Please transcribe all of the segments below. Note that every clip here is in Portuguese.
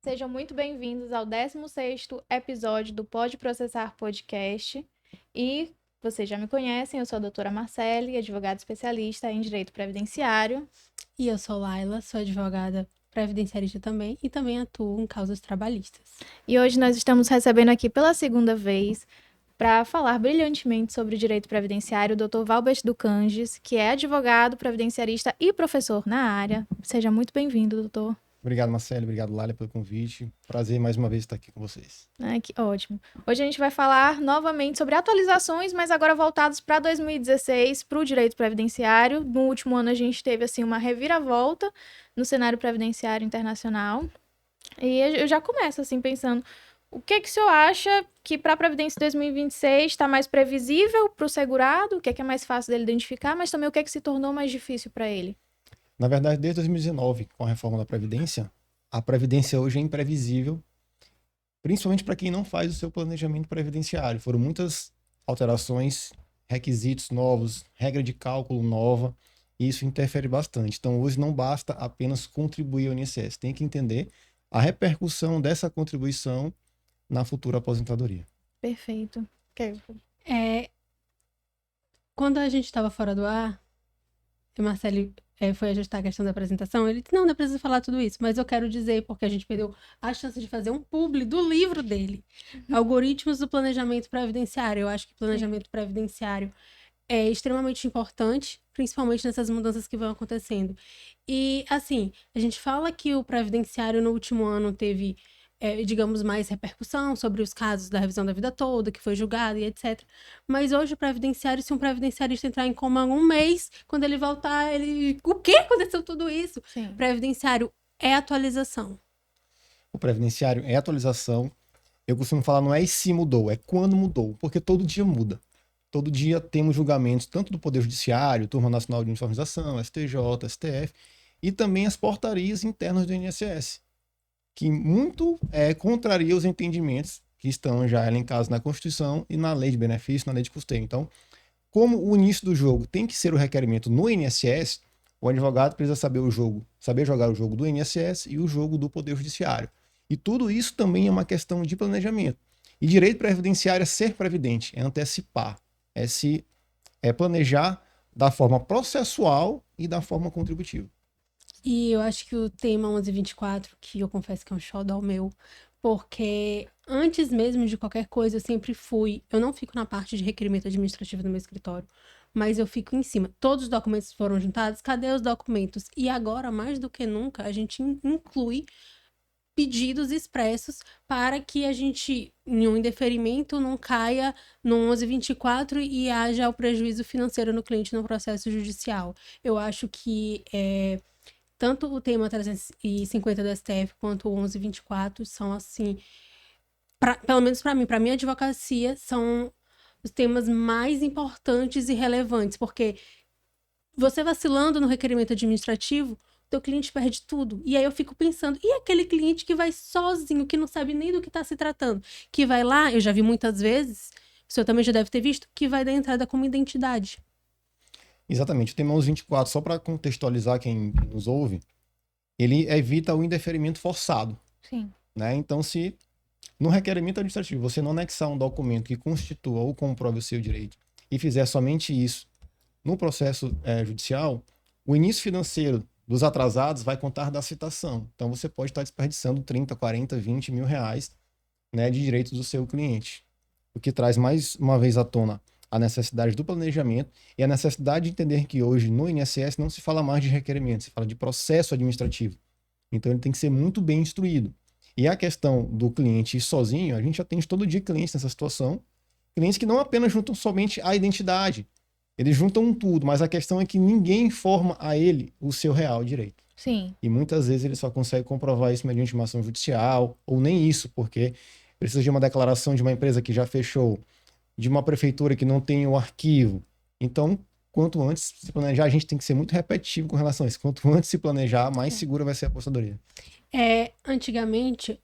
Sejam muito bem-vindos ao 16º episódio do Pode Processar Podcast. E vocês já me conhecem, eu sou a doutora Marcele, advogada especialista em Direito Previdenciário. E eu sou Laila, sou advogada previdenciarista também e também atuo em causas trabalhistas. E hoje nós estamos recebendo aqui pela segunda vez para falar brilhantemente sobre direito previdenciário o Dr. Valbert Ducanges, que é advogado, previdenciarista e professor na área. Seja muito bem-vindo, doutor. Obrigado, Marcelo. Obrigado, Lália, pelo convite. Prazer mais uma vez estar aqui com vocês. Que ótimo. Hoje a gente vai falar novamente sobre atualizações, mas agora voltados para 2016, para o direito previdenciário. No último ano a gente teve assim uma reviravolta no cenário previdenciário internacional. E eu já começo assim pensando, o que o senhor acha que para a Previdência 2026 está mais previsível para o segurado? O que é mais fácil dele identificar, mas também o que se tornou mais difícil para ele? Na verdade, desde 2019, com a reforma da Previdência, a Previdência hoje é imprevisível, principalmente para quem não faz o seu planejamento previdenciário. Foram muitas alterações, requisitos novos, regra de cálculo nova, e isso interfere bastante. Então, hoje não basta apenas contribuir ao INSS, tem que entender a repercussão dessa contribuição na futura aposentadoria. Perfeito. Quando a gente estava fora do ar, o Marcelo foi ajustar a questão da apresentação, ele disse, não precisa falar tudo isso, mas eu quero dizer, porque a gente perdeu a chance de fazer um publi do livro dele, Algoritmos do Planejamento Previdenciário. Eu acho que planejamento previdenciário é extremamente importante, principalmente nessas mudanças que vão acontecendo. E, assim, a gente fala que o previdenciário no último ano teve, digamos, mais repercussão sobre os casos da revisão da vida toda, que foi julgado e etc. Mas hoje o previdenciário, se um previdenciarista entrar em coma um mês, quando ele voltar, o que aconteceu tudo isso? Sim. Previdenciário é atualização. O previdenciário é atualização. Eu costumo falar, não é e se mudou, é quando mudou, porque todo dia muda. Todo dia temos julgamentos tanto do Poder Judiciário, Turma Nacional de Uniformização, STJ, STF, e também as portarias internas do INSS, que muito contraria os entendimentos que estão já elencados na Constituição e na Lei de Benefício, na Lei de Custeio. Então, como o início do jogo tem que ser o requerimento no INSS, o advogado precisa saber jogar o jogo do INSS e o jogo do Poder Judiciário. E tudo isso também é uma questão de planejamento. E direito previdenciário é ser previdente, é antecipar, é planejar da forma processual e da forma contributiva. E eu acho que o tema 1124, que eu confesso que é um xodó meu, porque antes mesmo de qualquer coisa eu não fico na parte de requerimento administrativo do meu escritório, mas eu fico em cima. Todos os documentos foram juntados, cadê os documentos? E agora, mais do que nunca, a gente inclui pedidos expressos para que a gente, em um indeferimento, não caia no 1124 e haja o prejuízo financeiro no cliente no processo judicial. Eu acho que tanto o tema 350 do STF quanto o 1124 são, assim, pelo menos para minha advocacia, são os temas mais importantes e relevantes, porque você vacilando no requerimento administrativo, teu cliente perde tudo. E aí eu fico pensando, e aquele cliente que vai sozinho, que não sabe nem do que está se tratando, que vai lá, eu já vi muitas vezes, o senhor também já deve ter visto, que vai dar entrada como identidade. Exatamente. O tema 1124, só para contextualizar quem nos ouve, ele evita o indeferimento forçado. Sim. Né? Então, se no requerimento administrativo você não anexar um documento que constitua ou comprove o seu direito e fizer somente isso no processo judicial, o início financeiro dos atrasados vai contar da citação. Então, você pode estar desperdiçando 30, 40, 20 mil reais, né, de direitos do seu cliente. O que traz mais uma vez à tona a necessidade do planejamento e a necessidade de entender que hoje no INSS não se fala mais de requerimento, se fala de processo administrativo. Então ele tem que ser muito bem instruído. E a questão do cliente ir sozinho, a gente atende todo dia clientes nessa situação, clientes que não apenas juntam somente a identidade, eles juntam tudo, mas a questão é que ninguém informa a ele o seu real direito. Sim. E muitas vezes ele só consegue comprovar isso mediante uma ação judicial, ou nem isso, porque precisa de uma declaração de uma empresa que já fechou, de uma prefeitura que não tem o arquivo. Então, quanto antes se planejar, a gente tem que ser muito repetitivo com relação a isso. Quanto antes se planejar, mais segura vai ser a aposentadoria. Antigamente,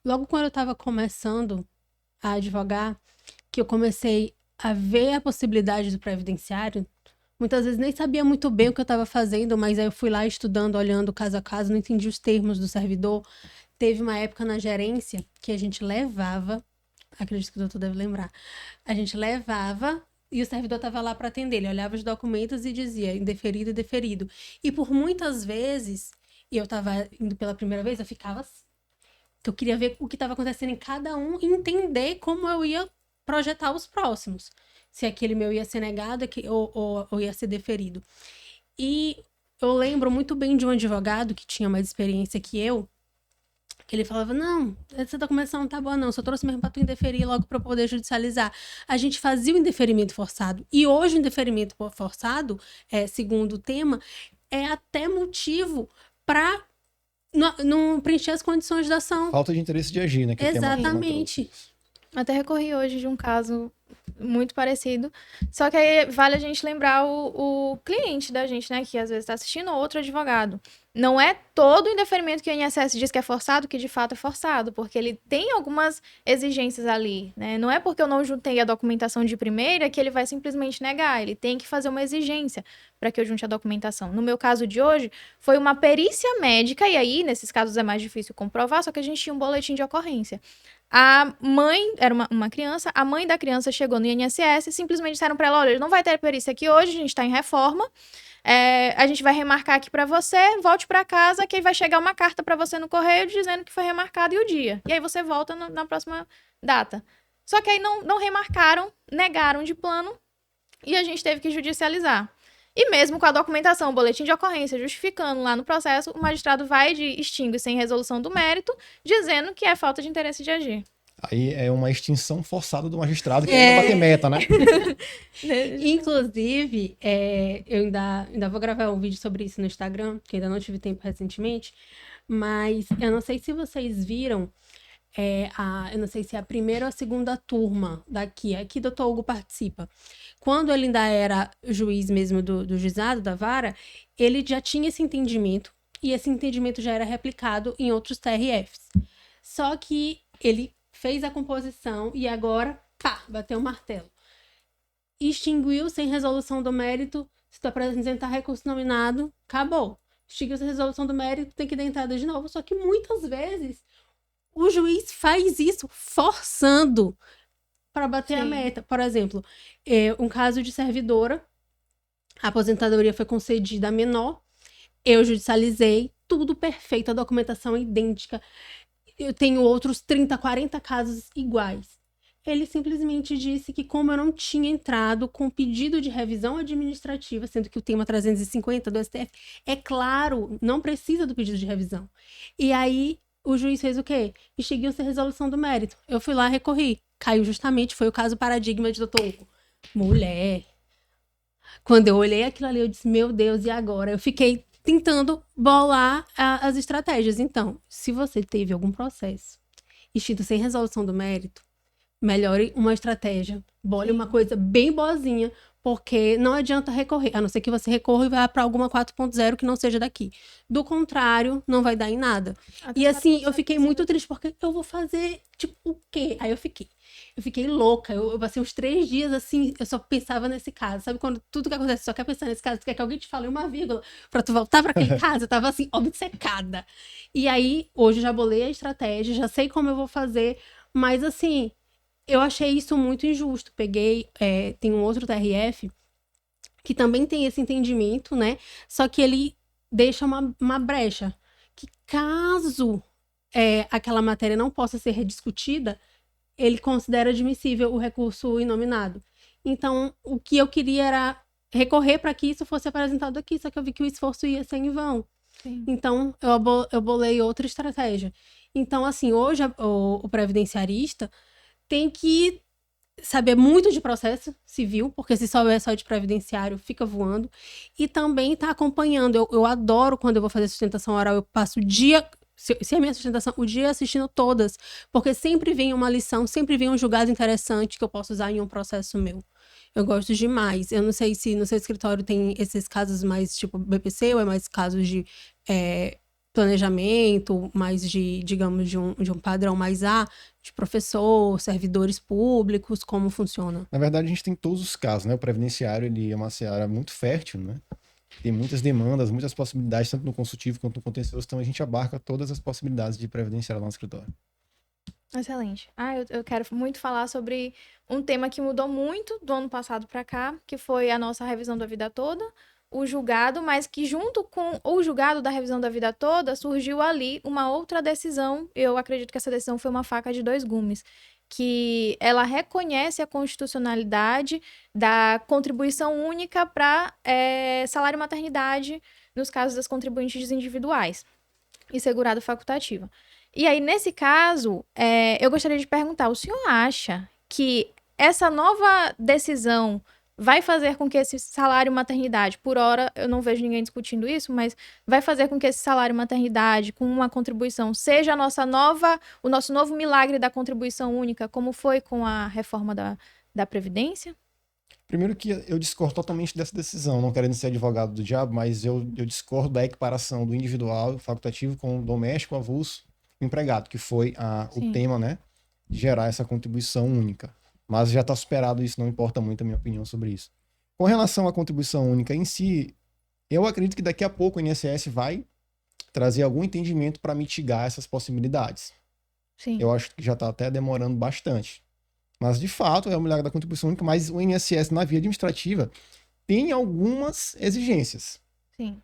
logo quando eu estava começando a advogar, que eu comecei a ver a possibilidade do previdenciário, muitas vezes nem sabia muito bem o que eu estava fazendo, mas aí eu fui lá estudando, olhando caso a caso, não entendi os termos do servidor. teve uma época na gerência que a gente levava, acredito que o doutor deve lembrar, a gente levava e o servidor estava lá para atender, ele olhava os documentos e dizia indeferido e deferido. E por muitas vezes, e eu estava indo pela primeira vez, eu ficava assim, que eu queria ver o que estava acontecendo em cada um e entender como eu ia projetar os próximos. Se aquele meu ia ser negado ou ia ser deferido. E eu lembro muito bem de um advogado que tinha mais experiência que eu, que ele falava, não, essa documentação não tá boa não, só trouxe mesmo pra tu indeferir logo pra eu poder judicializar. A gente fazia o indeferimento forçado. E hoje o indeferimento forçado, segundo o tema, é até motivo pra não preencher as condições da ação. Falta de interesse de agir, né? Que Exatamente. Até recorri hoje de um caso muito parecido. Só que aí vale a gente lembrar o cliente da gente, né? Que às vezes está assistindo, ou outro advogado. Não é todo o indeferimento que o INSS diz que é forçado, que de fato é forçado, porque ele tem algumas exigências ali, né? Não é porque eu não juntei a documentação de primeira que ele vai simplesmente negar. Ele tem que fazer uma exigência para que eu junte a documentação. No meu caso de hoje, foi uma perícia médica, e aí, nesses casos, é mais difícil comprovar, só que a gente tinha um boletim de ocorrência. A mãe, era uma criança, a mãe da criança chegou no INSS e simplesmente disseram para ela, olha, não vai ter perícia aqui hoje, a gente está em reforma, a gente vai remarcar aqui para você, volte para casa, que aí vai chegar uma carta para você no correio dizendo que foi remarcado e o dia. E aí você volta na próxima data. Só que aí não remarcaram, negaram de plano e a gente teve que judicializar. E mesmo com a documentação, o boletim de ocorrência justificando lá no processo, o magistrado vai de extingue sem resolução do mérito, dizendo que é falta de interesse de agir. Aí é uma extinção forçada do magistrado que quer bater meta, né? Inclusive, eu ainda vou gravar um vídeo sobre isso no Instagram, que ainda não tive tempo recentemente, mas eu não sei se vocês viram, eu não sei se é a primeira ou a segunda turma daqui, aqui o Dr. Hugo participa. Quando ele ainda era juiz mesmo do juizado, da vara, ele já tinha esse entendimento, e esse entendimento já era replicado em outros TRFs. Só que ele fez a composição e agora, pá, bateu o martelo. Extinguiu sem resolução do mérito, se tu apresentar recurso nominado, acabou. Extinguiu sem resolução do mérito, tem que dar entrada de novo. Só que muitas vezes o juiz faz isso forçando para bater a meta. Por exemplo, um caso de servidora, a aposentadoria foi concedida a menor, eu judicializei, tudo perfeito, a documentação é idêntica. Eu tenho outros 30, 40 casos iguais. Ele simplesmente disse que como eu não tinha entrado com pedido de revisão administrativa, sendo que o tema 350 do STF, é claro, não precisa do pedido de revisão. E aí, o juiz fez o quê? Extinguiu sem resolução do mérito. Eu fui lá, recorri. Caiu justamente, foi o caso paradigma de Dr. Hugo. Mulher. Quando eu olhei aquilo ali, eu disse, meu Deus, e agora? Eu fiquei tentando bolar as estratégias. Então, se você teve algum processo extinto sem resolução do mérito, melhore uma estratégia, bole uma coisa bem boazinha, porque não adianta recorrer, a não ser que você recorra e vá para alguma 4.0 que não seja daqui. Do contrário, não vai dar em nada. E assim, eu fiquei muito triste, porque eu vou fazer, tipo, o quê? Aí eu fiquei louca, eu passei uns 3 dias assim, eu só pensava nesse caso. Sabe quando tudo que acontece, só quer pensar nesse caso, tu quer que alguém te fale uma vírgula pra tu voltar pra aquele caso? Eu tava assim, obcecada. E aí, hoje eu já bolei a estratégia, já sei como eu vou fazer, mas assim, eu achei isso muito injusto. Peguei, tem um outro TRF que também tem esse entendimento, né? Só que ele deixa uma brecha, que caso aquela matéria não possa ser rediscutida, ele considera admissível o recurso inominado. Então, o que eu queria era recorrer para que isso fosse apresentado aqui, só que eu vi que o esforço ia ser em vão. Sim. Então, eu bolei outra estratégia. Então, assim, hoje o previdenciarista tem que saber muito de processo civil, porque se souber só de previdenciário, fica voando. E também tá acompanhando. Eu adoro quando eu vou fazer sustentação oral, eu passo o dia... Se é minha sustentação, o dia assistindo todas, porque sempre vem uma lição, sempre vem um julgado interessante que eu posso usar em um processo meu. Eu gosto demais. Eu não sei se no seu escritório tem esses casos mais tipo BPC ou é mais casos de planejamento, mais de, digamos, de um padrão mais de professor, servidores públicos, como funciona? Na verdade, a gente tem todos os casos, né? O previdenciário, ele é uma seara muito fértil, né? tem muitas demandas, muitas possibilidades, tanto no consultivo quanto no contencioso, então a gente abarca todas as possibilidades de previdenciário lá no escritório. Excelente. Eu quero muito falar sobre um tema que mudou muito do ano passado para cá, que foi a nossa revisão da vida toda, o julgado, mas que junto com o julgado da revisão da vida toda, surgiu ali uma outra decisão. Eu acredito que essa decisão foi uma faca de dois gumes, que ela reconhece a constitucionalidade da contribuição única para salário maternidade nos casos das contribuintes individuais e segurado facultativo. E aí, nesse caso, eu gostaria de perguntar, o senhor acha que essa nova decisão vai fazer com que esse salário maternidade, por hora, eu não vejo ninguém discutindo isso, mas vai fazer com que esse salário maternidade, com uma contribuição, seja o nosso novo milagre da contribuição única, como foi com a reforma da Previdência? Primeiro que eu discordo totalmente dessa decisão, não querendo ser advogado do diabo, mas eu discordo da equiparação do individual facultativo com o doméstico, avulso, empregado, que foi o tema, né, de gerar essa contribuição única. Mas já está superado isso, não importa muito a minha opinião sobre isso. Com relação à contribuição única em si, eu acredito que daqui a pouco o INSS vai trazer algum entendimento para mitigar essas possibilidades. Sim. Eu acho que já está até demorando bastante. Mas, de fato, é o milagre da contribuição única, mas o INSS, na via administrativa, tem algumas exigências. Sim.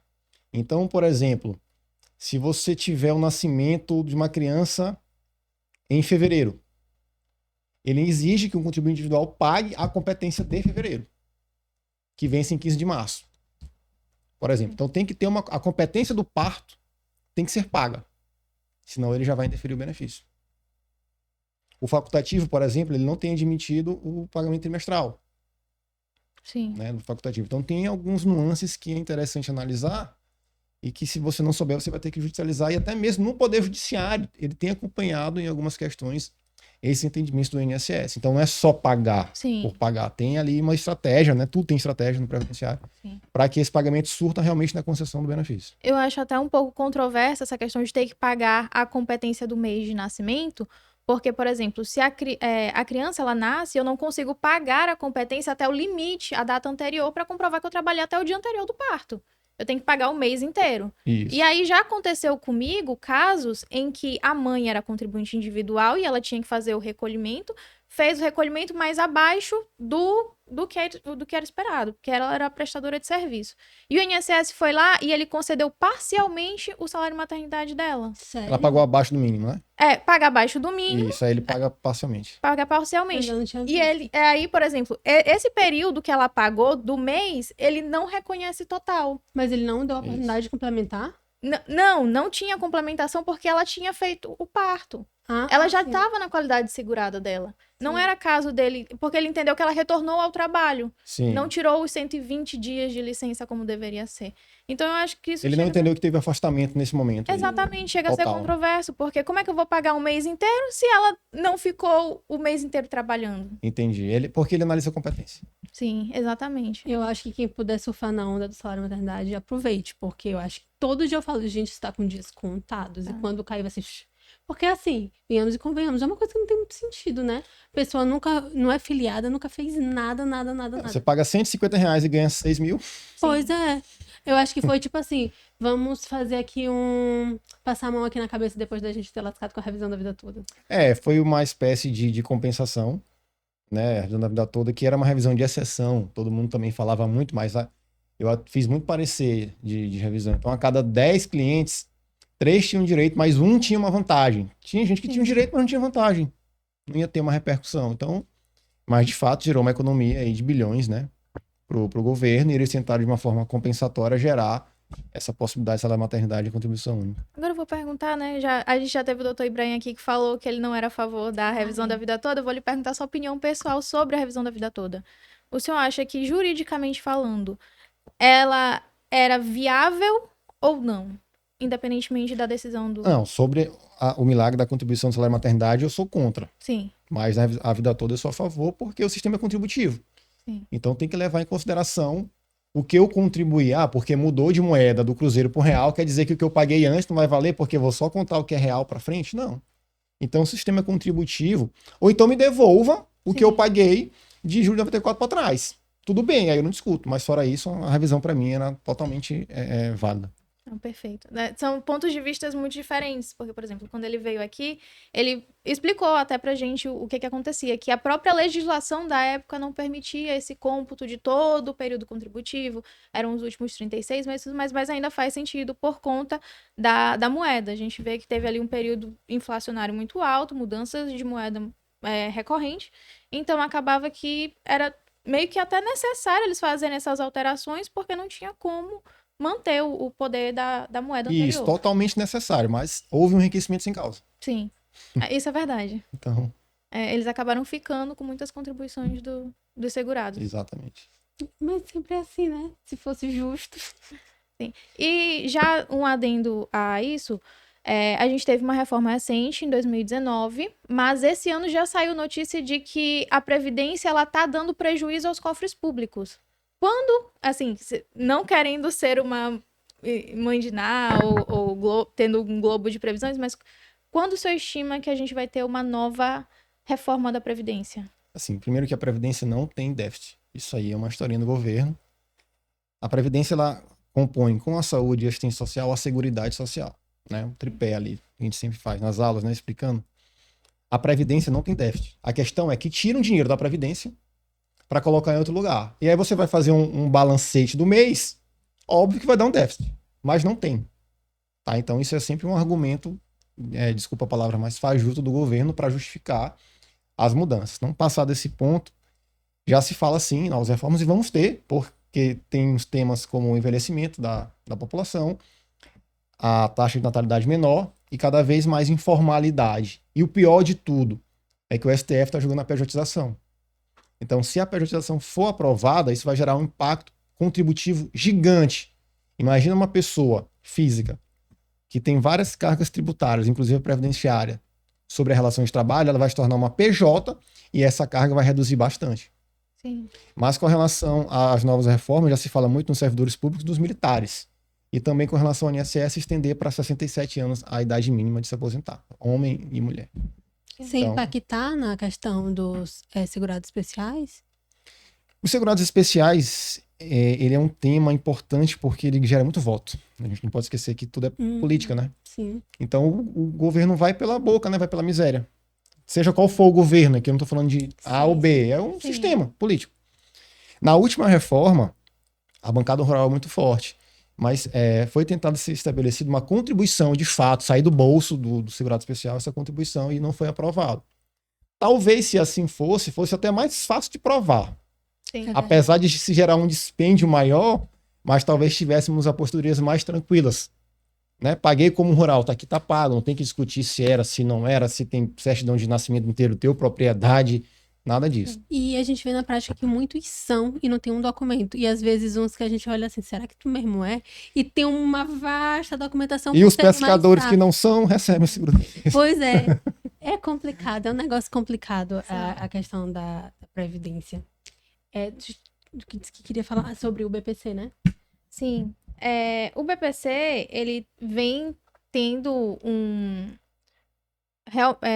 Então, por exemplo, se você tiver o nascimento de uma criança em fevereiro, ele exige que um contribuinte individual pague a competência de fevereiro, que vence em 15 de março. Por exemplo. Então tem que ter a competência do parto tem que ser paga. Senão ele já vai interferir o benefício. O facultativo, por exemplo, ele não tem admitido o pagamento trimestral. Sim. Né, no facultativo. Então tem alguns nuances que é interessante analisar e que, se você não souber, você vai ter que judicializar. E até mesmo no Poder Judiciário, ele tem acompanhado em algumas questões esse entendimento do INSS. Então não é só pagar por pagar. Tem ali uma estratégia, né? Tudo tem estratégia no previdenciário para que esse pagamento surta realmente na concessão do benefício. Eu acho até um pouco controversa essa questão de ter que pagar a competência do mês de nascimento, porque, por exemplo, se a criança ela nasce, eu não consigo pagar a competência até o limite, a data anterior, para comprovar que eu trabalhei até o dia anterior do parto. Eu tenho que pagar o mês inteiro. Isso. E aí já aconteceu comigo casos em que a mãe era contribuinte individual e ela tinha que fazer o recolhimento, fez o recolhimento mais abaixo do que era esperado, porque ela era prestadora de serviço. E o INSS foi lá e ele concedeu parcialmente o salário maternidade dela. Sério? Ela pagou abaixo do mínimo, né? Paga abaixo do mínimo. Isso, aí ele paga parcialmente. Paga parcialmente. Eu não tinha E visto. ele, aí, por exemplo, esse período que ela pagou do mês, ele não reconhece total. Mas ele não deu a oportunidade de complementar? Não tinha complementação porque ela tinha feito o parto. Ah, Ela já sim. estava na qualidade segurada dela. Não Sim. era caso dele, porque ele entendeu que ela retornou ao trabalho. Sim. Não tirou os 120 dias de licença como deveria ser. Então eu acho que isso Ele não entendeu que teve afastamento nesse momento. Exatamente, chega a ser Total. controverso, porque como é que eu vou pagar um mês inteiro se ela não ficou o mês inteiro trabalhando? Entendi. Porque ele analisa a competência. Sim, exatamente. Eu acho que quem puder surfar na onda do salário maternidade, aproveite, porque eu acho que todo dia eu falo, gente, está com dias contados, e quando cai vai ser... Porque assim, venhamos e convenhamos, é uma coisa que não tem muito sentido, né? A pessoa não é filiada, nunca fez nada. Você paga R$150 e ganha 6 mil. Pois é. Eu acho que foi tipo assim, vamos fazer aqui passar a mão aqui na cabeça depois da gente ter lascado com a revisão da vida toda. Foi uma espécie de compensação, né? A revisão da vida toda, que era uma revisão de exceção. Todo mundo também falava muito, mas eu fiz muito parecer de revisão. Então, a cada 10 clientes, 3 tinham direito, mas 1 tinha uma vantagem. Tinha gente que tinha um direito, mas não tinha vantagem. Não ia ter uma repercussão. Então, mas de fato gerou uma economia aí de bilhões, né? Pro governo, e eles tentaram de uma forma compensatória gerar essa possibilidade de salário maternidade e contribuição única. Agora eu vou perguntar, né? A gente já teve o doutor Ibrahim aqui que falou que ele não era a favor da revisão da vida toda. Eu vou lhe perguntar sua opinião pessoal sobre a revisão da vida toda. O senhor acha que, juridicamente falando, ela era viável ou não? Independentemente da decisão do... Não, sobre o milagre da contribuição do salário maternidade, eu sou contra. Sim. Mas a vida toda eu sou a favor, porque o sistema é contributivo. Sim. Então tem que levar em consideração o que eu contribuí. Porque mudou de moeda do cruzeiro para o real, quer dizer que o que eu paguei antes não vai valer porque eu vou só contar o que é real para frente? Não. Então o sistema é contributivo. Ou então me devolva o que eu paguei de julho de 94 para trás. tudo bem, aí eu não discuto. Mas fora isso, a revisão para mim era totalmente válida. Não, perfeito. São pontos de vista muito diferentes, porque, por exemplo, quando ele veio aqui, ele explicou até pra gente o que acontecia, que a própria legislação da época não permitia esse cômputo de todo o período contributivo, eram os últimos 36 meses, mas ainda faz sentido por conta da moeda. A gente vê que teve ali um período inflacionário muito alto, mudanças de moeda recorrente, então acabava que era meio que até necessário eles fazerem essas alterações, porque não tinha como manter o poder da moeda anterior. Isso, totalmente necessário, mas houve um enriquecimento sem causa. Sim, isso é verdade. Então, eles acabaram ficando com muitas contribuições dos segurados. exatamente. Mas sempre é assim, né? Se fosse justo. Sim. E já um adendo a isso, a gente teve uma reforma recente em 2019, mas esse ano já saiu notícia de que a Previdência ela tá dando prejuízo aos cofres públicos. Quando, assim, não querendo ser uma mãe de Ná ou tendo um globo de previsões, mas quando o senhor estima que a gente vai ter uma nova reforma da Previdência? Assim, primeiro que a Previdência não tem déficit. Isso aí é uma historinha do governo. A Previdência, ela compõe com a saúde e a assistência social a Seguridade Social, né? O tripé ali, que a gente sempre faz nas aulas, né? Explicando. A Previdência não tem déficit. A questão é que tiram dinheiro da Previdência para colocar em outro lugar. E aí você vai fazer um balancete do mês, óbvio que vai dar um déficit, mas não tem. Tá? Então isso é sempre um argumento, desculpa a palavra, mas fajuto do governo para justificar as mudanças. Não passar desse ponto, já se fala sim nas reformas, e vamos ter, porque tem os temas como o envelhecimento da população, a taxa de natalidade menor e cada vez mais informalidade. E o pior de tudo é que o STF está jogando a pejotização. Então, se a pejotização for aprovada, isso vai gerar um impacto contributivo gigante. Imagina uma pessoa física que tem várias cargas tributárias, inclusive a previdenciária, sobre a relação de trabalho, ela vai se tornar uma PJ e essa carga vai reduzir bastante. Sim. Mas com relação às novas reformas, já se fala muito nos servidores públicos dos militares. E também com relação ao INSS, estender para 67 anos a idade mínima de se aposentar, homem e mulher. Sem impactar na questão dos segurados especiais? Os segurados especiais, ele é um tema importante porque ele gera muito voto. A gente não pode esquecer que tudo é política, né? Sim. Então o governo vai pela boca, né? Vai pela miséria. Seja qual for o governo, aqui eu não estou falando de A ou B, é um sistema político. Na última reforma, a bancada rural é muito forte, mas foi tentado ser estabelecida uma contribuição, de fato, sair do bolso do segurado especial essa contribuição e não foi aprovado. Talvez, se assim fosse até mais fácil de provar. Sim. Apesar de se gerar um dispêndio maior, mas talvez tivéssemos aposentadorias mais tranquilas. Né? Paguei como rural, tá aqui, tá pago, não tem que discutir se era, se não era, se tem certidão de nascimento inteiro teu, propriedade, nada disso. E a gente vê na prática que muitos são e não tem um documento. E às vezes uns que a gente olha assim, será que tu mesmo é? E tem uma vasta documentação. E os pescadores que não são, recebem o seguro. Pois é, é complicado, é um negócio complicado a questão da Previdência. Que queria falar sobre o BPC, né? Sim. O BPC, ele vem tendo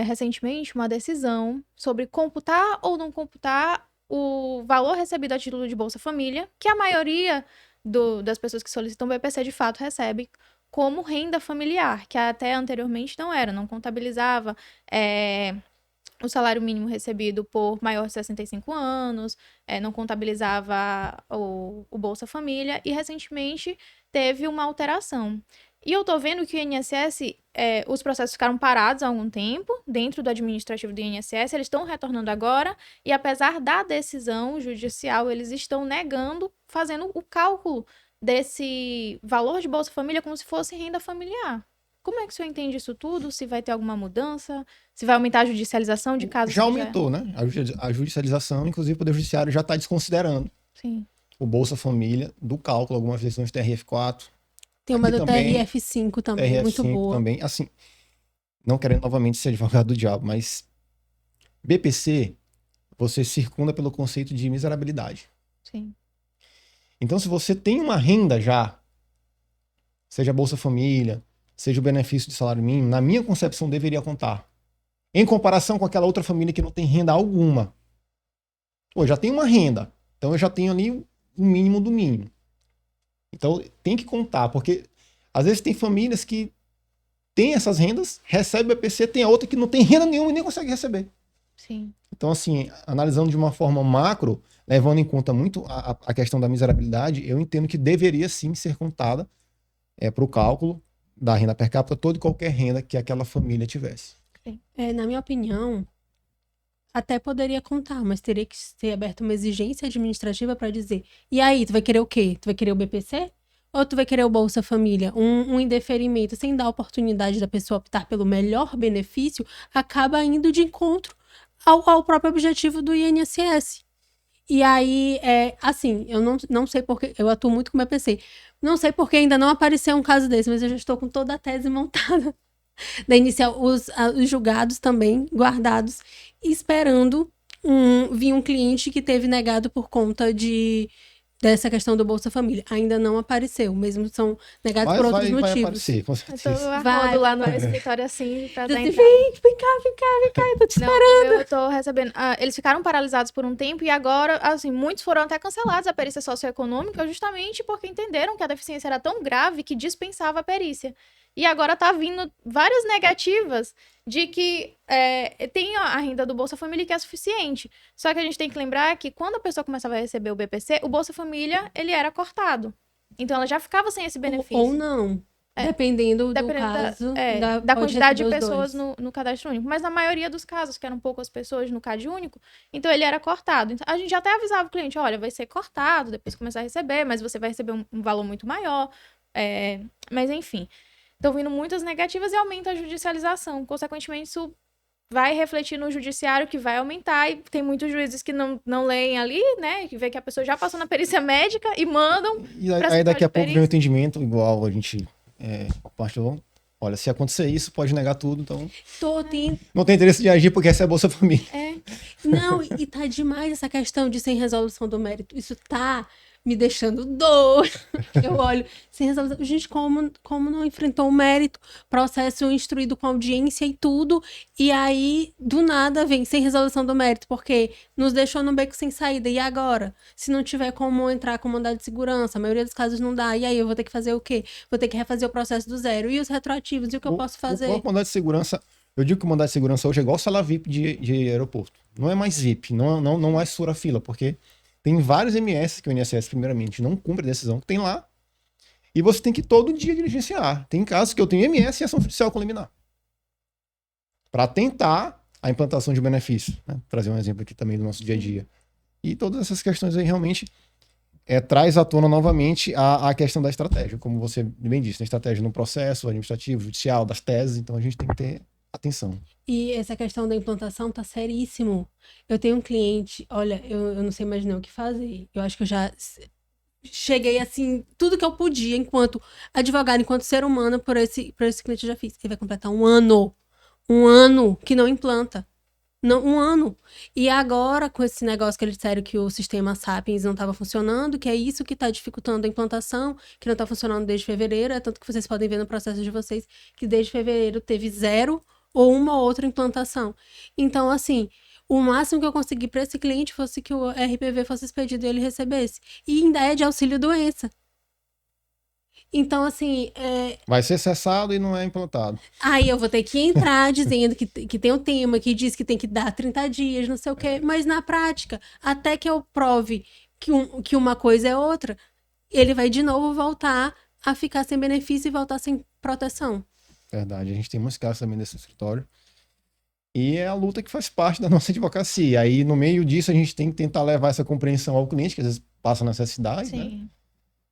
recentemente uma decisão sobre computar ou não computar o valor recebido a título de Bolsa Família, que a maioria das pessoas que solicitam BPC de fato recebe como renda familiar, que até anteriormente não contabilizava o salário mínimo recebido por maior de 65 anos, não contabilizava o Bolsa Família, e recentemente teve uma alteração. E eu tô vendo que o INSS, os processos ficaram parados há algum tempo, dentro do administrativo do INSS, eles estão retornando agora, e apesar da decisão judicial, eles estão negando, fazendo o cálculo desse valor de Bolsa Família como se fosse renda familiar. Como é que o senhor entende isso tudo? Se vai ter alguma mudança? Se vai aumentar a judicialização de casos? Já aumentou, né? A judicialização, inclusive o Poder Judiciário já está desconsiderando o Bolsa Família do cálculo, algumas decisões de TRF4. Tem uma do TRF5 também, TRF5 muito boa. Também, assim, não querendo novamente ser advogado do diabo, mas BPC, você circunda pelo conceito de miserabilidade. Sim. Então, se você tem uma renda já, seja Bolsa Família, seja o benefício de salário mínimo, na minha concepção deveria contar. Em comparação com aquela outra família que não tem renda alguma. Pô, já tem uma renda. Então eu já tenho ali o mínimo do mínimo. Então tem que contar, porque às vezes tem famílias que têm essas rendas, recebe o BPC, tem a outra que não tem renda nenhuma e nem consegue receber. Sim. Então, assim, analisando de uma forma macro, levando em conta muito a questão da miserabilidade, eu entendo que deveria sim ser contada para o cálculo da renda per capita toda e qualquer renda que aquela família tivesse. Na minha opinião, até poderia contar, mas teria que ser aberta uma exigência administrativa para dizer: e aí, tu vai querer o quê? Tu vai querer o BPC? Ou tu vai querer o Bolsa Família? Um indeferimento sem dar a oportunidade da pessoa optar pelo melhor benefício acaba indo de encontro ao próprio objetivo do INSS. E aí, assim, eu não sei porque, eu atuo muito com o BPC. Não sei porque ainda não apareceu um caso desse, mas eu já estou com toda a tese montada da inicial, os julgados também guardados, esperando vir um cliente que teve negado por conta dessa questão do Bolsa Família. Ainda não apareceu, mesmo são negados por outros motivos. Vai aparecer, com certeza. Eu tô rodo lá no escritório assim, pra dar entrada. Vem cá, eu tô te esperando. Eu tô recebendo. Eles ficaram paralisados por um tempo e agora, assim, muitos foram até cancelados a perícia socioeconômica justamente porque entenderam que a deficiência era tão grave que dispensava a perícia. E agora tá vindo várias negativas de que tem a renda do Bolsa Família que é suficiente. Só que a gente tem que lembrar que quando a pessoa começava a receber o BPC, o Bolsa Família, ele era cortado. Então ela já ficava sem esse benefício. Ou não. Dependendo do caso. Da quantidade de pessoas no cadastro único. Mas na maioria dos casos, que eram poucas pessoas no CAD único, então ele era cortado. Então, a gente até avisava o cliente, olha, vai ser cortado, depois começar a receber, mas você vai receber um valor muito maior. Mas enfim. Estão vindo muitas negativas e aumenta a judicialização. Consequentemente, isso vai refletir no judiciário, que vai aumentar. E tem muitos juízes que não leem ali, né? Que vê que a pessoa já passou na perícia médica e mandam. E aí daqui a pouco vem o entendimento, igual a gente compartilhou. Olha, se acontecer isso, pode negar tudo, então... Não tem interesse de agir porque essa é a Bolsa Família. Não, e tá demais essa questão de sem resolução do mérito. Isso tá me deixando doido. Eu olho, sem resolução. Gente, como não enfrentou o mérito? Processo instruído com audiência e tudo. E aí, do nada, vem sem resolução do mérito, porque nos deixou no beco sem saída. E agora? Se não tiver como entrar com mandado de segurança, a maioria dos casos não dá. E aí, eu vou ter que fazer o quê? Vou ter que refazer o processo do zero. E os retroativos? E o que eu posso fazer? O mandado de segurança... Eu digo que o mandado de segurança hoje é igual sala VIP de aeroporto. Não é mais VIP, não mais fura-fila, porque tem vários MS que o INSS, primeiramente, não cumpre a decisão que tem lá. E você tem que todo dia diligenciar. Tem casos que eu tenho MS e ação judicial com liminar. Para tentar a implantação de benefício. Né? Trazer um exemplo aqui também do nosso dia a dia. E todas essas questões aí realmente traz à tona novamente a questão da estratégia. Como você bem disse, a estratégia no processo administrativo, judicial, das teses. Então a gente tem que ter atenção. E essa questão da implantação tá seríssimo. Eu tenho um cliente, olha, eu não sei imaginar o que fazer. Eu acho que eu já cheguei assim, tudo que eu podia enquanto advogado, enquanto ser humano, por esse cliente eu já fiz. Ele vai completar um ano que não implanta. Não, um ano. E agora, com esse negócio que eles disseram que o sistema Sapiens não estava funcionando, que é isso que está dificultando a implantação, que não está funcionando desde fevereiro, tanto que vocês podem ver no processo de vocês que desde fevereiro teve 0 ou uma outra implantação. Então, assim, o máximo que eu consegui para esse cliente fosse que o RPV fosse expedido e ele recebesse. E ainda é de auxílio-doença. Então, assim... Vai ser cessado e não é implantado. Aí eu vou ter que entrar dizendo que tem um tema que diz que tem que dar 30 dias, não sei o quê. Mas na prática, até que eu prove que uma coisa é outra, ele vai de novo voltar a ficar sem benefício e voltar sem proteção. Verdade. A gente tem muitos casos também nesse escritório. E é a luta que faz parte da nossa advocacia. Aí, no meio disso, a gente tem que tentar levar essa compreensão ao cliente, que às vezes passa necessidade, Sim. né?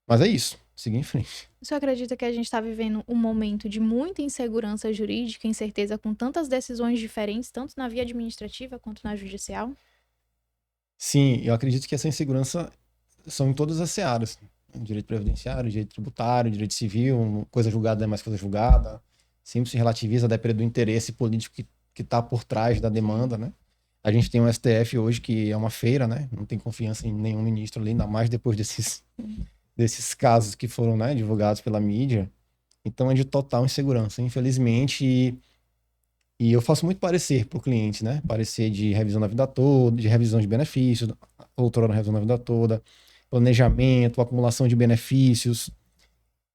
Mas é isso. Seguir em frente. Você acredita que a gente está vivendo um momento de muita insegurança jurídica, incerteza com tantas decisões diferentes, tanto na via administrativa quanto na judicial? Sim, eu acredito que essa insegurança são em todas as searas. Direito previdenciário, direito tributário, direito civil, coisa julgada é mais coisa julgada. Sempre se relativiza a depender do interesse político que está por trás da demanda, né? A gente tem um STF hoje que é uma feira, né? Não tem confiança em nenhum ministro ali, ainda mais depois desses casos que foram, né, divulgados pela mídia. Então é de total insegurança, infelizmente. E eu faço muito parecer para o cliente, né? Parecer de revisão da vida toda, de revisão de benefícios, outorando revisão da vida toda, planejamento, acumulação de benefícios.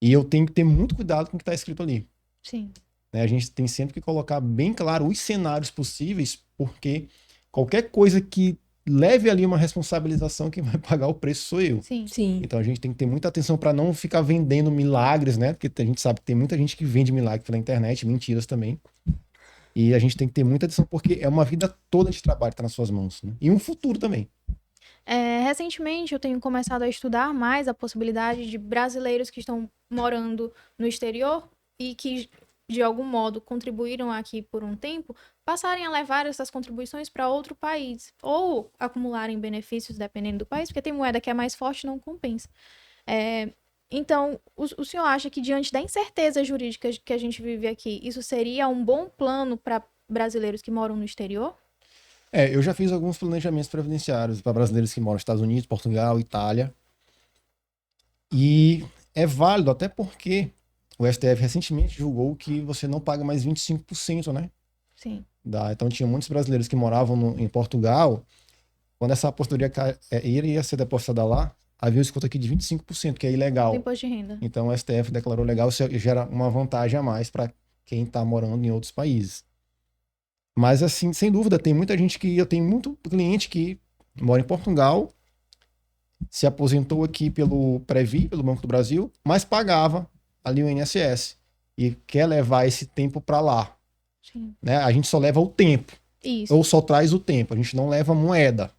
E eu tenho que ter muito cuidado com o que está escrito ali. Sim. Né? A gente tem sempre que colocar bem claro os cenários possíveis, porque qualquer coisa que leve ali uma responsabilização, quem vai pagar o preço sou eu. Sim. Sim. Então a gente tem que ter muita atenção para não ficar vendendo milagres, né? Porque a gente sabe que tem muita gente que vende milagres pela internet, mentiras também. E a gente tem que ter muita atenção porque é uma vida toda de trabalho que está nas suas mãos, né? E um futuro também. Recentemente eu tenho começado a estudar mais a possibilidade de brasileiros que estão morando no exterior e que de algum modo contribuíram aqui por um tempo, passarem a levar essas contribuições para outro país ou acumularem benefícios dependendo do país, porque tem moeda que é mais forte e não compensa. Então, o senhor acha que diante da incerteza jurídica que a gente vive aqui, isso seria um bom plano para brasileiros que moram no exterior? Eu já fiz alguns planejamentos previdenciários para brasileiros que moram nos Estados Unidos, Portugal, Itália. E é válido até porque o STF recentemente julgou que você não paga mais 25%, né? Sim. Então tinha muitos brasileiros que moravam em Portugal. Quando essa aposentadoria iria ser depositada lá, havia um desconto aqui de 25%, que é ilegal. Do imposto de renda. Então o STF declarou legal, isso gera uma vantagem a mais para quem está morando em outros países. Mas assim, sem dúvida, tem muita gente eu tenho muito cliente que mora em Portugal, se aposentou aqui pelo Previ, pelo Banco do Brasil, mas pagava ali o INSS e quer levar esse tempo para lá. Sim. Né? A gente só leva o tempo. Isso. Ou só traz o tempo, a gente não leva moeda.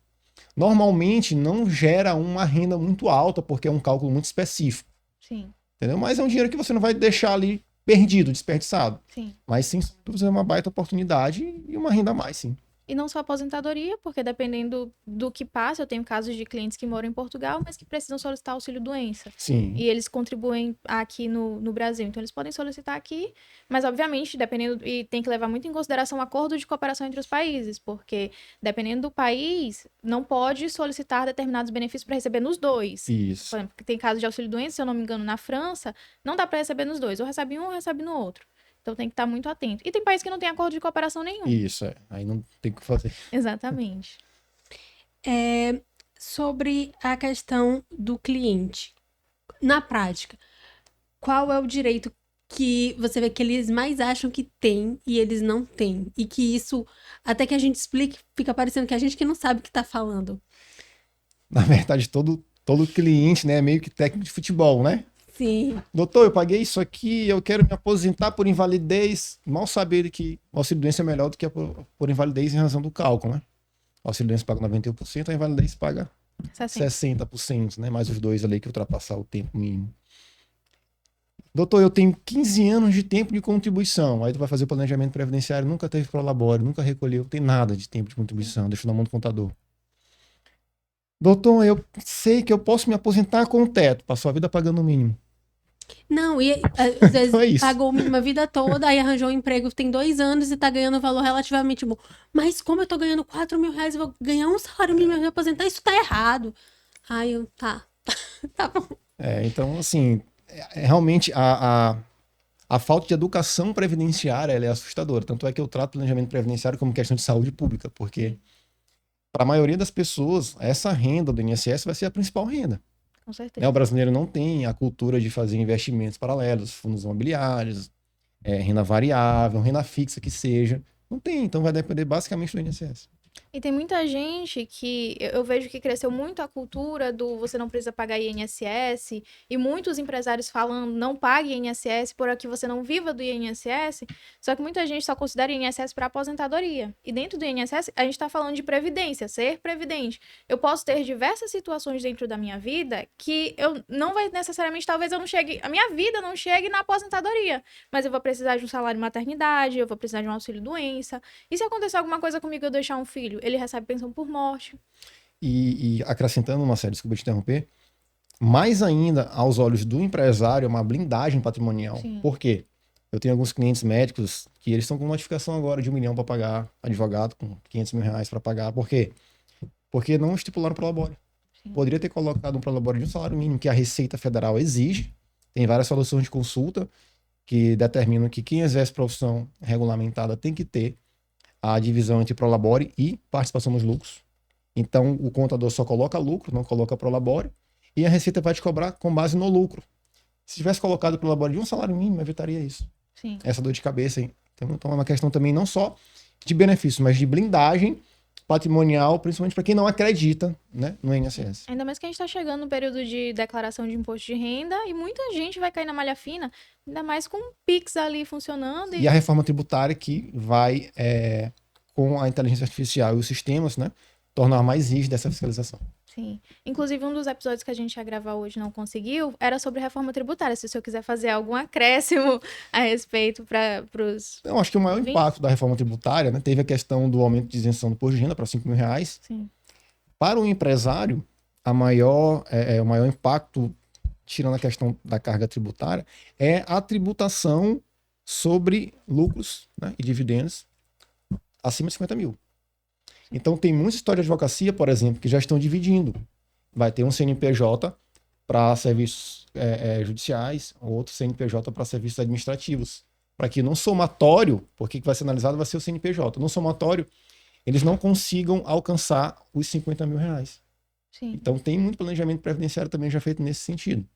Normalmente não gera uma renda muito alta, porque é um cálculo muito específico. Sim. Entendeu? Mas é um dinheiro que você não vai deixar ali perdido, desperdiçado. Sim. Mas sim, é uma baita oportunidade e uma renda a mais, sim. E não só aposentadoria, porque dependendo do que passa, eu tenho casos de clientes que moram em Portugal, mas que precisam solicitar auxílio-doença. Sim. E eles contribuem aqui no Brasil. Então, eles podem solicitar aqui, mas, obviamente, dependendo... E tem que levar muito em consideração o acordo de cooperação entre os países, porque, dependendo do país, não pode solicitar determinados benefícios para receber nos dois. Isso. Por exemplo, tem casos de auxílio-doença, se eu não me engano, na França, não dá para receber nos dois. Ou recebe um ou recebe no outro. Então tem que estar muito atento. E tem país que não tem acordo de cooperação nenhum. Isso, aí não tem o que fazer. Exatamente. Sobre a questão do cliente. Na prática, qual é o direito que você vê que eles mais acham que tem e eles não têm? E que isso, até que a gente explique, fica parecendo que a gente que não sabe o que tá falando. Na verdade, todo cliente, né, é meio que técnico de futebol, né? Sim. Doutor, eu paguei isso aqui, eu quero me aposentar por invalidez. Mal saber que o auxílio-doença é melhor do que por invalidez em razão do cálculo, né? O auxílio-doença paga 91%, a invalidez paga 60%, né? Mais os dois ali que ultrapassar o tempo mínimo. Doutor, eu tenho 15 anos de tempo de contribuição. Aí tu vai fazer o planejamento previdenciário, nunca teve prolabore, nunca recolheu, tem nada de tempo de contribuição, deixa na mão do contador. Doutor, eu sei que eu posso me aposentar com o teto, passou a vida pagando o mínimo. Não, e às vezes É isso. pagou o mínimo a vida toda, aí arranjou um emprego tem 2 anos e tá ganhando um valor relativamente bom. Mas como eu tô ganhando 4 mil reais, eu vou ganhar um salário mínimo e me aposentar, isso tá errado. Aí eu, tá bom. Então, assim, realmente a falta de educação previdenciária ela é assustadora. Tanto é que eu trato o planejamento previdenciário como questão de saúde pública, porque para a maioria das pessoas, essa renda do INSS vai ser a principal renda. Com certeza. O brasileiro não tem a cultura de fazer investimentos paralelos, fundos imobiliários, renda variável, renda fixa que seja. Não tem, então vai depender basicamente do INSS. E tem muita gente que eu vejo que cresceu muito a cultura do você não precisa pagar INSS, e muitos empresários falando não pague INSS por que você não viva do INSS, só que muita gente só considera INSS para aposentadoria. E dentro do INSS, a gente está falando de previdência, ser previdente. Eu posso ter diversas situações dentro da minha vida que eu não vai necessariamente, talvez eu não chegue, a minha vida não chegue na aposentadoria, mas eu vou precisar de um salário maternidade, eu vou precisar de um auxílio doença. E se acontecer alguma coisa comigo, eu deixar um filho, ele recebe pensão por morte. E acrescentando uma série, desculpa te interromper, mais ainda aos olhos do empresário é uma blindagem patrimonial. Sim. Por quê? Eu tenho alguns clientes médicos que eles estão com notificação agora de 1 milhão para pagar, advogado com 500 mil reais para pagar. Por quê? Porque não estipularam prolabore. Poderia ter colocado um prolabore de um salário mínimo que a Receita Federal exige. Tem várias soluções de consulta. que determinam que quem exerce profissão regulamentada tem que ter a divisão entre prolabore e participação nos lucros. Então, o contador só coloca lucro, não coloca prolabore, e a Receita vai te cobrar com base no lucro. Se tivesse colocado prolabore de um salário mínimo, evitaria isso. Sim. Essa dor de cabeça. Então, é uma questão também não só de benefício, mas de blindagem patrimonial, principalmente para quem não acredita, né, no INSS. Ainda mais que a gente está chegando no período de declaração de imposto de renda e muita gente vai cair na malha fina, ainda mais com o Pix ali funcionando. E a reforma tributária que vai, com a inteligência artificial e os sistemas, né, tornar mais rígida essa fiscalização. Sim. Inclusive, um dos episódios que a gente ia gravar hoje não conseguiu era sobre reforma tributária. Se o senhor quiser fazer algum acréscimo a respeito para os... Eu acho que o maior impacto da reforma tributária, né, teve a questão do aumento de isenção do imposto de renda para R$5.000. Sim. Para o empresário, o maior impacto, tirando a questão da carga tributária, é a tributação sobre lucros, né, e dividendos acima de 50 mil. Então, tem muita história de advocacia, por exemplo, que já estão dividindo. Vai ter um CNPJ para serviços judiciais, outro CNPJ para serviços administrativos. Para que no somatório, porque vai ser analisado vai ser o CNPJ, no somatório, eles não consigam alcançar os R$50.000. Sim. Então, tem muito planejamento previdenciário também já feito nesse sentido.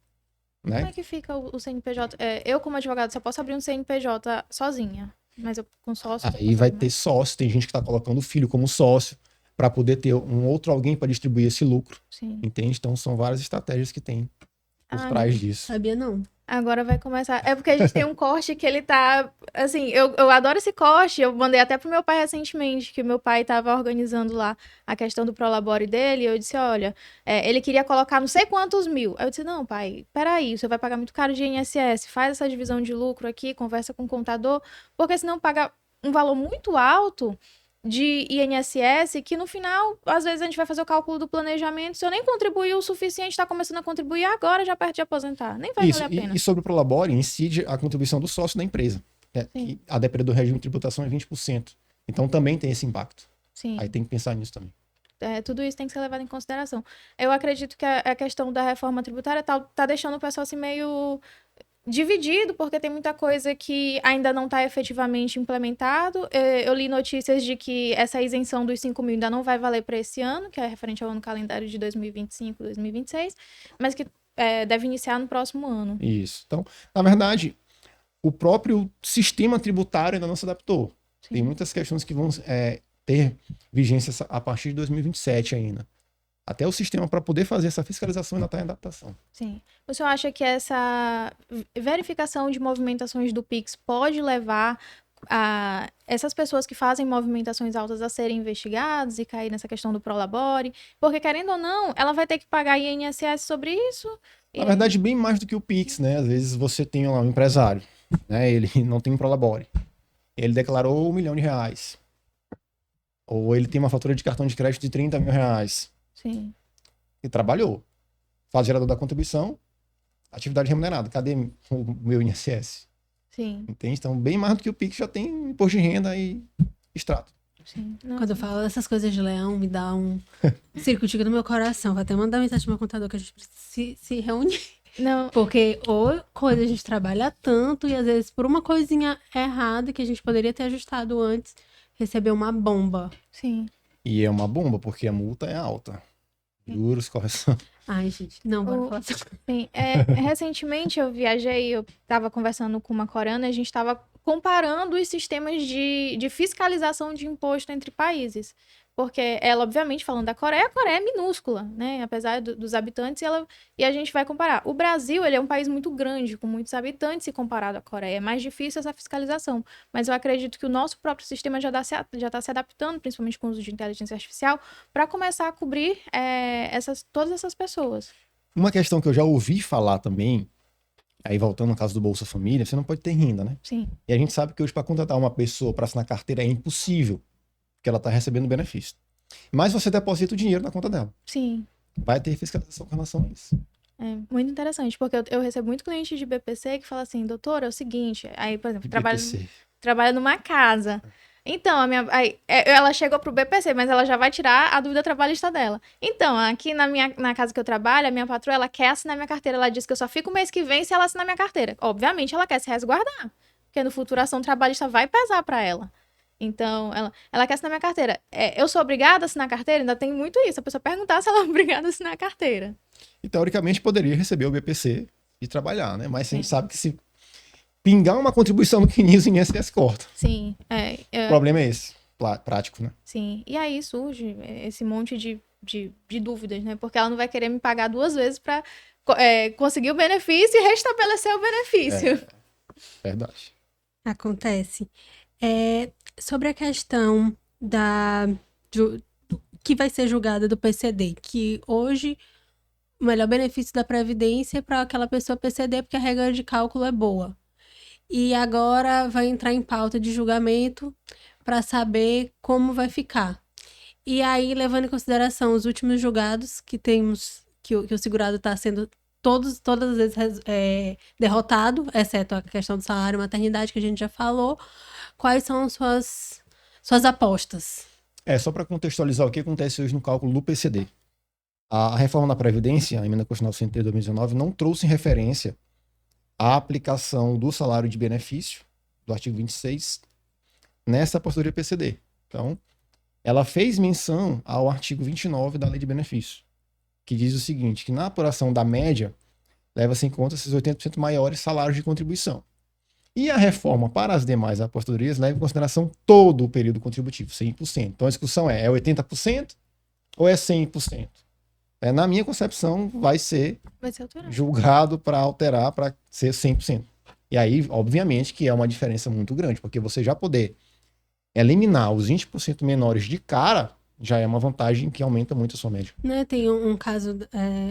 Né? Como é que fica o CNPJ? Eu, como advogado, só posso abrir um CNPJ sozinha. Mas eu com sócio... Aí vai ter sócio, tem gente que está colocando o filho como sócio para poder ter um outro alguém para distribuir esse lucro. Sim. Entende? Então são várias estratégias que tem por trás disso. Sabia não. Agora vai começar. É porque a gente tem um corte que ele tá. Assim, eu adoro esse corte. Eu mandei até pro meu pai recentemente, que o meu pai tava organizando lá a questão do Prolabore dele. E eu disse: olha, ele queria colocar não sei quantos mil. Aí eu disse: não, pai, peraí, você vai pagar muito caro de INSS. Faz essa divisão de lucro aqui, conversa com o contador, porque senão paga um valor muito alto de INSS, que no final, às vezes a gente vai fazer o cálculo do planejamento, se eu nem contribuir o suficiente, está começando a contribuir agora, já perto de aposentar. Nem vai Isso, valer a pena. e sobre o Prolabore, incide a contribuição do sócio da empresa. Que a depender do regime de tributação é 20%. Então também tem esse impacto. Sim. Aí tem que pensar nisso também. Tudo isso tem que ser levado em consideração. Eu acredito que a questão da reforma tributária tá deixando o pessoal assim meio dividido, porque tem muita coisa que ainda não está efetivamente implementado. Eu li notícias de que essa isenção dos 5 mil ainda não vai valer para esse ano, que é referente ao ano calendário de 2025, 2026, mas que deve iniciar no próximo ano. Isso. Então, na verdade, o próprio sistema tributário ainda não se adaptou. Sim. Tem muitas questões que vão ter vigência a partir de 2027 ainda. Até o sistema para poder fazer essa fiscalização ainda está em adaptação. Sim. O senhor acha que essa verificação de movimentações do Pix pode levar a essas pessoas que fazem movimentações altas a serem investigadas e cair nessa questão do Prolabore? Porque, querendo ou não, ela vai ter que pagar INSS sobre isso? Na verdade, bem mais do que o Pix, né? Às vezes você tem lá um empresário, né? Ele não tem um Prolabore. Ele declarou R$1 milhão. Ou ele tem uma fatura de cartão de crédito de R$30 mil. Sim. E trabalhou. Faz gerador da contribuição, atividade remunerada. Cadê o meu INSS? Sim. Entende? Então, bem mais do que o Pix já tem imposto de renda e extrato. Sim. Quando eu falo dessas coisas de leão, me dá um circuito no meu coração. Vou até mandar mensagem pro meu contador que a gente precisa se reunir. Não. Porque ou coisa a gente trabalha tanto e às vezes por uma coisinha errada que a gente poderia ter ajustado antes, recebeu uma bomba. Sim. E é uma bomba, porque a multa é alta. Juros, correção. Ai, gente, não, bora falar sobre... Sim, recentemente eu viajei, eu estava conversando com uma coreana e a gente estava comparando os sistemas de fiscalização de imposto entre países. Porque ela, obviamente, falando da Coreia, a Coreia é minúscula, né? Apesar dos habitantes, e a gente vai comparar. O Brasil, ele é um país muito grande, com muitos habitantes, se comparado à Coreia. É mais difícil essa fiscalização. Mas eu acredito que o nosso próprio sistema já está se adaptando, principalmente com o uso de inteligência artificial, para começar a cobrir todas essas pessoas. Uma questão que eu já ouvi falar também, aí voltando no caso do Bolsa Família, você não pode ter renda, né? Sim. E a gente sabe que hoje, para contratar uma pessoa para assinar carteira é impossível. Porque ela está recebendo benefício. Mas você deposita o dinheiro na conta dela. Sim. Vai ter fiscalização com relação a isso. É muito interessante, porque eu recebo muito cliente de BPC que fala assim, doutora, é o seguinte, aí, por exemplo, trabalha numa casa. Então, ela chegou pro BPC, mas ela já vai tirar a dúvida trabalhista dela. Então, aqui na casa que eu trabalho, a minha patroa, ela quer assinar minha carteira. Ela diz que eu só fico o mês que vem se ela assinar minha carteira. Obviamente, ela quer se resguardar, porque no futuro a ação trabalhista vai pesar pra ela. Então, ela quer assinar minha carteira. Eu sou obrigada a assinar a carteira? Ainda tem muito isso. A pessoa perguntar se ela é obrigada a assinar a carteira. E teoricamente poderia receber o BPC e trabalhar, né? Mas a gente sabe que se pingar uma contribuição no CNIS, o INSS corta. Sim. O problema é esse, prático, né? Sim. E aí surge esse monte de dúvidas, né? Porque ela não vai querer me pagar 2 vezes pra conseguir o benefício e restabelecer o benefício. Verdade. Acontece. Sobre a questão que vai ser julgada do PCD, que hoje o melhor benefício da Previdência é para aquela pessoa PCD, porque a regra de cálculo é boa. E agora vai entrar em pauta de julgamento para saber como vai ficar. E aí, levando em consideração os últimos julgados que temos, que o segurado está sendo todas as vezes derrotado, exceto a questão do salário e maternidade, que a gente já falou, quais são suas apostas? Só para contextualizar o que acontece hoje no cálculo do PCD. A reforma da Previdência, a emenda constitucional 103 de 2019, não trouxe em referência a aplicação do salário de benefício, do artigo 26, nessa apostadoria PCD. Então, ela fez menção ao artigo 29 da Lei de Benefício, que diz o seguinte, que na apuração da média, leva-se em conta esses 80% maiores salários de contribuição. E a reforma para as demais apostadorias leva em consideração todo o período contributivo, 100%. Então a discussão é 80% ou é 100%? Na minha concepção, vai ser julgado para alterar para ser 100%. E aí, obviamente, que é uma diferença muito grande, porque você já poder eliminar os 20% menores de cara, já é uma vantagem que aumenta muito a sua média. Né, tem um caso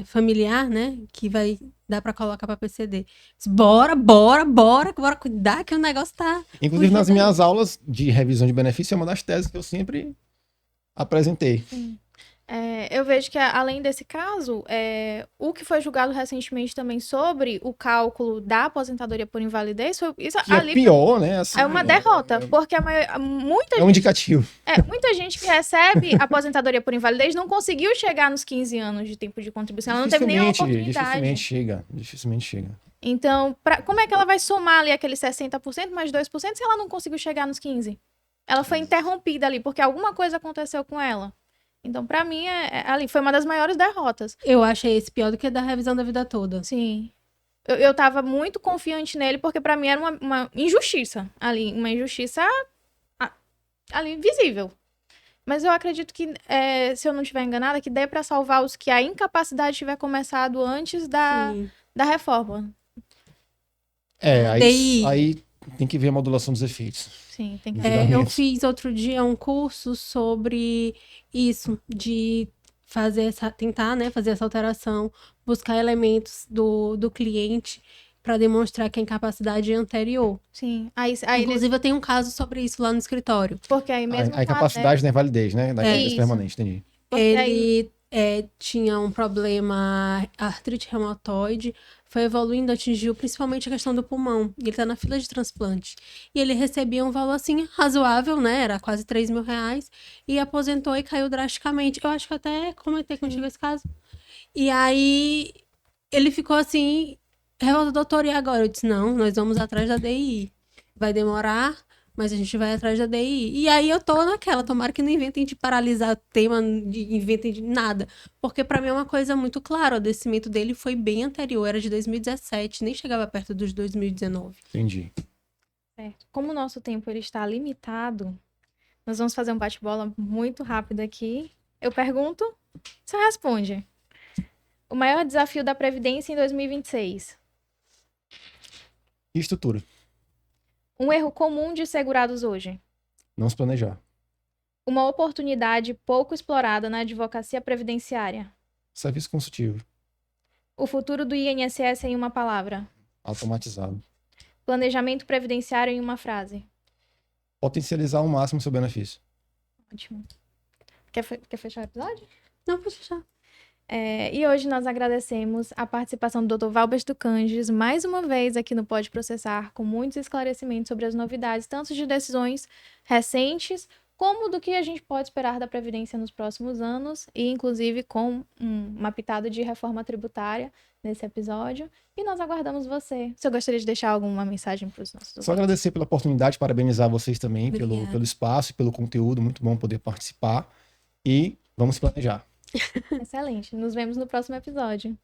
familiar, né, que vai dar para colocar para PCD. Bora cuidar que o negócio tá... Inclusive, nas minhas aulas de revisão de benefício, é uma das teses que eu sempre apresentei. Sim. Eu vejo que, além desse caso, o que foi julgado recentemente também sobre o cálculo da aposentadoria por invalidez, isso que ali é pior, né? Assim, é uma derrota, porque muita um indicativo. Muita gente que recebe aposentadoria por invalidez não conseguiu chegar nos 15 anos de tempo de contribuição, ela não teve nenhuma oportunidade. Dificilmente chega. Então, como é que ela vai somar ali aqueles 60% mais 2% se ela não conseguiu chegar nos 15%? Ela foi interrompida ali, porque alguma coisa aconteceu com ela. Então, pra mim, ali foi uma das maiores derrotas. Eu achei esse pior do que a da revisão da vida toda. Sim. Eu tava muito confiante nele, porque pra mim era uma injustiça ali. Uma injustiça ali visível. Mas eu acredito que, se eu não estiver enganada, que dê pra salvar os que a incapacidade tiver começado antes da reforma. Aí tem que ver a modulação dos efeitos. Sim, tem que ver. Eu fiz outro dia um curso sobre isso, de tentar, né, fazer essa alteração, buscar elementos do cliente para demonstrar que a incapacidade é anterior. Sim. Inclusive, eu tenho um caso sobre isso lá no escritório. Porque aí mesmo... A incapacidade da invalidez, né? Da invalidez permanente, entendi. Ele tinha um problema, artrite reumatoide, foi evoluindo, atingiu principalmente a questão do pulmão. Ele tá na fila de transplante. E ele recebia um valor, assim, razoável, né? Era quase 3 mil reais. E aposentou e caiu drasticamente. Eu acho que até comentei contigo esse caso. E aí, ele ficou assim, doutor, e agora? Eu disse, não, nós vamos atrás da DI. Vai demorar, mas a gente vai atrás da DI. E aí eu tô naquela, tomara que não inventem de paralisar o tema, inventem de nada. Porque pra mim é uma coisa muito clara, o descimento dele foi bem anterior, era de 2017, nem chegava perto dos 2019. Entendi. Certo. Como o nosso tempo ele está limitado, nós vamos fazer um bate-bola muito rápido aqui. Eu pergunto, você responde. O maior desafio da Previdência em 2026? Estrutura. Um erro comum de segurados hoje? Não se planejar. Uma oportunidade pouco explorada na advocacia previdenciária? Serviço consultivo. O futuro do INSS em uma palavra? Automatizado. Planejamento previdenciário em uma frase? Potencializar ao máximo o seu benefício. Ótimo. Quer fechar o episódio? Não, pode fechar. E hoje nós agradecemos a participação do Dr. Valber Tucanges, mais uma vez aqui no Pode Processar, com muitos esclarecimentos sobre as novidades, tanto de decisões recentes, como do que a gente pode esperar da Previdência nos próximos anos, e inclusive com uma pitada de reforma tributária nesse episódio. E nós aguardamos você. Você gostaria de deixar alguma mensagem para os nossos Só ouvintes? agradecer pela oportunidade, parabenizar vocês também Obrigada. pelo espaço e pelo conteúdo. Muito bom poder participar. E vamos planejar. Excelente. Nos vemos no próximo episódio.